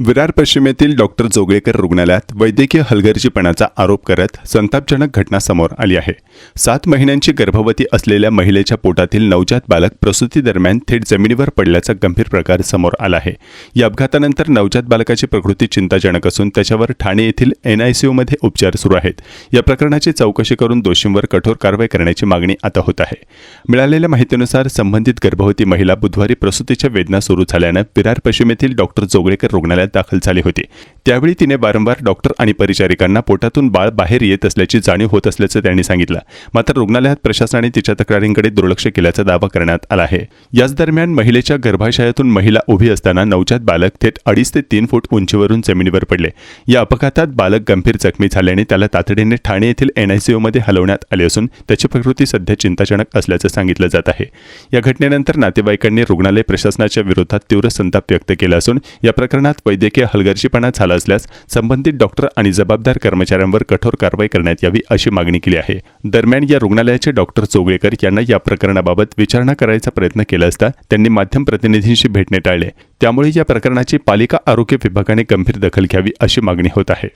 Virar पश्चिमेतील doctor Joglekar रुग्णालयात वैद्यकीय हलगर्जीपणाचा आरोप करत संतापजनक घटना समोर आली आहे। 7 महिन्यांची गर्भवती असलेल्या महिलेच्या पोटातील नवजात बालक प्रसूतीदरम्यान थेट जमिनीवर पडल्याचा गंभीर प्रकार समोर आला आहे। या अपघातानंतर नवजात बालकाची प्रकृती चिंताजनक असून त्याच्यावर ठाणे येथील NICUमध्ये उपचार सुरू आहेत। या प्रकरणाची चौकशी करून दोषींवर कठोर कारवाई करण्याची मागणी आता होत आहे। मिळालेल्या माहितीनुसार संबंधित गर्भवती महिला बुधवारी प्रसूतीच्या वेदना सुरू झाल्यानं विरार पश्चिमेतील डॉक्टर जोगळेकर रुग्णालयात दाखल झाली होती। त्यावेळी तिने वारंवार डॉक्टर आणि परिचारिकांना पोटातून बाळ बाहेर येत असल्याची जाणीव होत असल्याचं त्यांनी सांगितलं। मात्र रुग्णालयात प्रशासनाने तिच्या तक्रारींकडे दुर्लक्ष केल्याचा दावा करण्यात आला आहे। याच दरम्यान महिलेच्या गर्भाशयातून महिला उभी असताना नवजात बालक थेट 2.5 ते 3 फूट उंचीवरून जमिनीवर पडले। या अपघातात बालक गंभीर जखमी झाल्याने त्याला तातडीने ठाणे येथील NICUमध्ये हलवण्यात आले असून त्याची प्रकृती सध्या चिंताजनक असल्याचं सांगितलं जात आहे। या घटनेनंतर नातेवाईकांनी रुग्णालय प्रशासनाच्या विरोधात तीव्र संताप व्यक्त केला असून या प्रकरणात वैद्यकीय हलगर्जीपणा झाला असल्यास संबंधित डॉक्टर आणि जबाबदार कर्मचाऱ्यांवर कठोर कारवाई करण्यात यावी अशी मागणी केली आहे। दरम्यान या रुग्णालयाचे डॉक्टर जोगळेकर यांना या प्रकरणाबाबत विचारणा करायचा प्रयत्न केला असता त्यांनी माध्यम प्रतिनिधींशी भेटणे टाळले। त्यामुळे या प्रकरणाची पालिका आरोग्य विभागाने गंभीर दखल घ्यावी अशी मागणी होत आहे।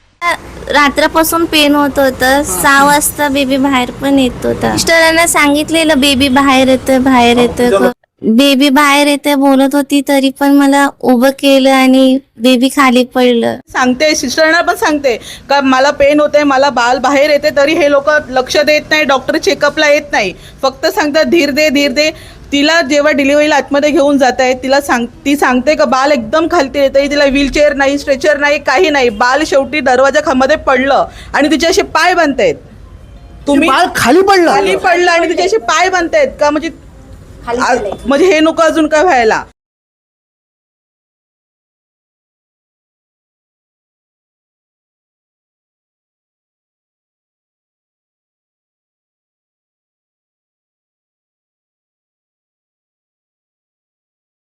रात्रपासून पेन होत होतं, 6 वाजता बेबी बाहेर पण येत होता। मिस्टरांना सांगितलेलं बेबी बाहेर येतं बेबी बाहेर येते बोलत होती, तरी पण मला उभं केलं आणि बेबी खाली पडलं। सांगते सिस्टरना पण सांगते का मला पेन होते, मला बाळ बाहेर येते, तरी हे लोक लक्ष देत नाही, डॉक्टर चेकअपला येत नाही, फक्त सांगतात धीर दे। तिला जेव्हा डिलिव्हरीला आतमध्ये घेऊन जात आहे ती सांगते का बाळ एकदम खालती येते, तिला व्हीलचेअर नाही, स्ट्रेचर नाही, काही नाही। बाळ शेवटी दरवाजामध्ये पडलं आणि तिचे असे पाय बनतायत। तुम्ही बाळ खाली पडलं आणि तिचे असे पाय बनतायत का, म्हणजे हे नको अजून काय व्हायला।